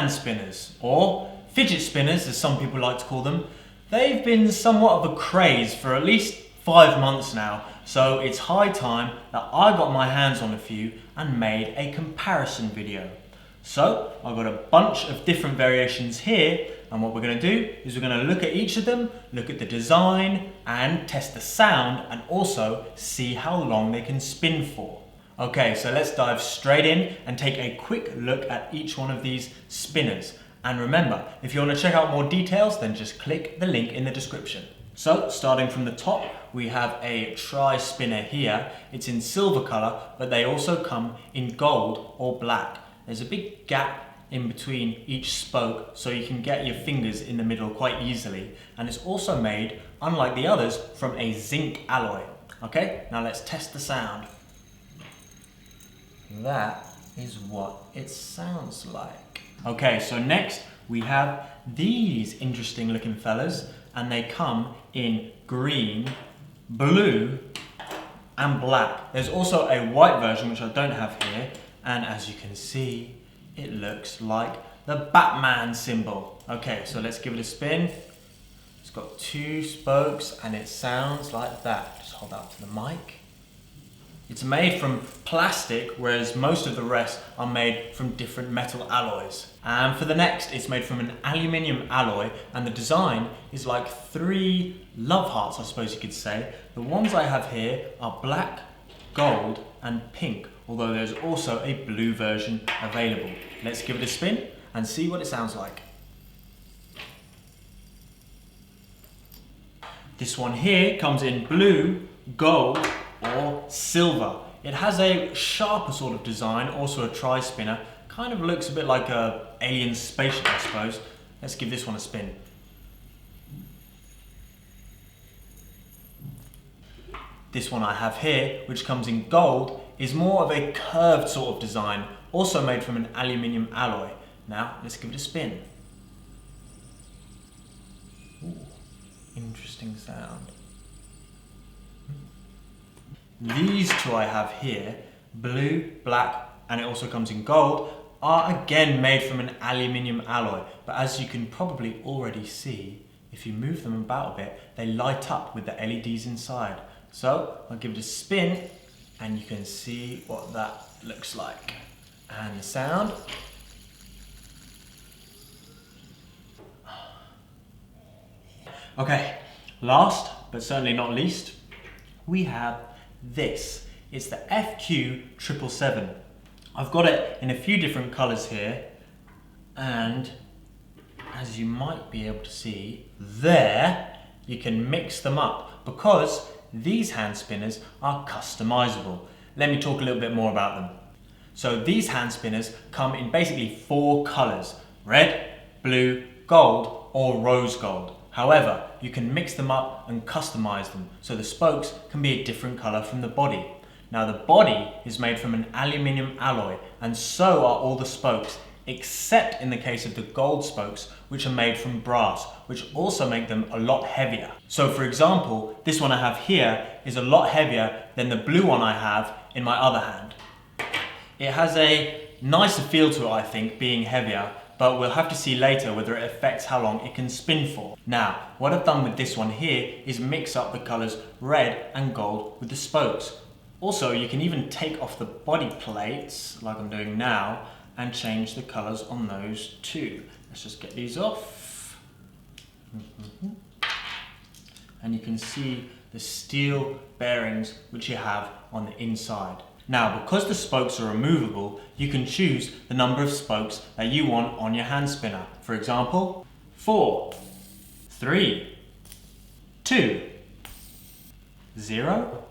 hand spinners, or fidget spinners as some people like to call them. They've been somewhat of a craze for at least 5 months now, so it's high time that I got my hands on a few and made a comparison video. So I've got a bunch of different variations here, and what we're going to do is we're going to look at each of them, look at the design and test the sound, and also see how long they can spin for. Okay, so let's dive straight in and take a quick look at each one of these spinners. And remember, if you want to check out more details, then just click the link in the description. So starting from the top, we have a tri-spinner here. It's in silver color, but they also come in gold or black. There's a big gap in between each spoke, so you can get your fingers in the middle quite easily. And it's also made, unlike the others, from a zinc alloy. Okay, now let's test the sound. That is what it sounds like. Okay, so next we have these interesting looking fellas, and they come in green, blue and black. There's also a white version which I don't have here, and as you can see, it looks like the Batman symbol. Okay, so let's give it a spin. It's got 2 spokes and it sounds like that. Just hold out to the mic. It's made from plastic, whereas most of the rest are made from different metal alloys. And for the next, it's made from an aluminium alloy, and the design is like 3 love hearts, I suppose you could say. The ones I have here are black, gold, and pink, although there's also a blue version available. Let's give it a spin and see what it sounds like. This one here comes in blue, gold, or silver. It has a sharper sort of design, also a tri-spinner. Kind of looks a bit like an alien spaceship, I suppose. Let's give this one a spin. This one I have here, which comes in gold, is more of a curved sort of design, also made from an aluminium alloy. Now, let's give it a spin. Ooh, interesting sound. These 2 I have here, blue, black, and it also comes in gold, are again made from an aluminium alloy. But as you can probably already see, if you move them about a bit, they light up with the LEDs inside. So I'll give it a spin and you can see what that looks like. And the sound. Okay, last but certainly not least, we have this. It's the FQ777. I've got it in a few different colors here, and as you might be able to see there, you can mix them up because these hand spinners are customizable. Let me talk a little bit more about them. So these hand spinners come in basically 4 colors: red, blue, gold, or rose gold. However, you can mix them up and customize them, so the spokes can be a different color from the body. Now the body is made from an aluminium alloy, and so are all the spokes, except in the case of the gold spokes, which are made from brass, which also make them a lot heavier. So for example, this one I have here is a lot heavier than the blue one I have in my other hand. It has a nicer feel to it, I think, being heavier, but we'll have to see later whether it affects how long it can spin for. Now, what I've done with this one here is mix up the colors red and gold with the spokes. Also, you can even take off the body plates, like I'm doing now, and change the colors on those too. Let's just get these off. And you can see the steel bearings which you have on the inside. Now, because the spokes are removable, you can choose the number of spokes that you want on your hand spinner. For example, 4, 3, 2, 0.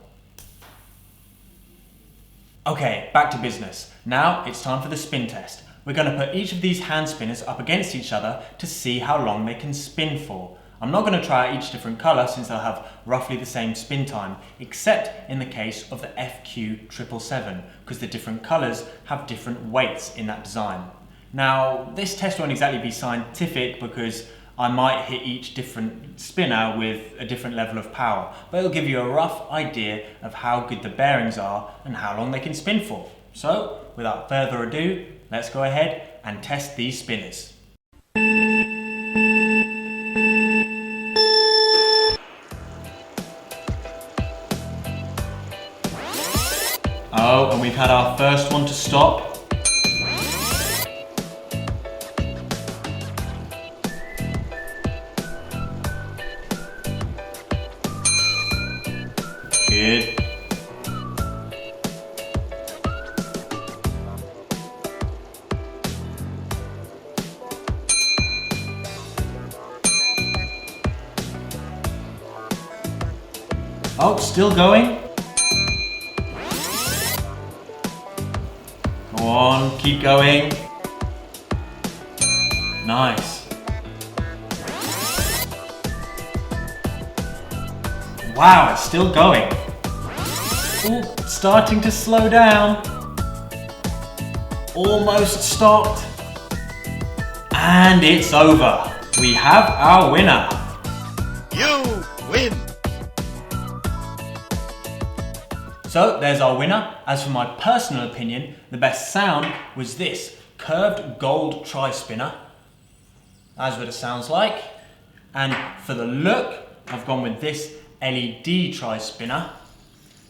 Okay, back to business. Now it's time for the spin test. We're going to put each of these hand spinners up against each other to see how long they can spin for. I'm not going to try each different colour since they'll have roughly the same spin time, except in the case of the FQ777, because the different colours have different weights in that design. Now, this test won't exactly be scientific because I might hit each different spinner with a different level of power, but it'll give you a rough idea of how good the bearings are and how long they can spin for. So, without further ado, let's go ahead and test these spinners. Oh, and we've had our first one to stop. Good. Oh, still going. Go on, keep going. Nice. Wow, it's still going. Ooh, starting to slow down. Almost stopped. And it's over. We have our winner. You win! So there's our winner. As for my personal opinion, the best sound was this curved gold tri-spinner. That's what it sounds like. And for the look, I've gone with this LED tri-spinner.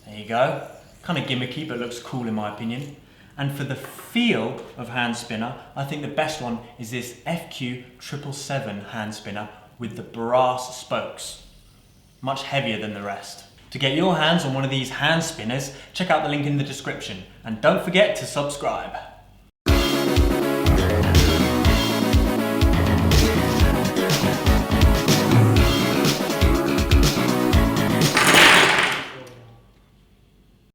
There you go. Kind of gimmicky, but looks cool in my opinion. And for the feel of hand spinner, I think the best one is this FQ777 hand spinner with the brass spokes. Much heavier than the rest. To get your hands on one of these hand spinners, check out the link in the description. And don't forget to subscribe.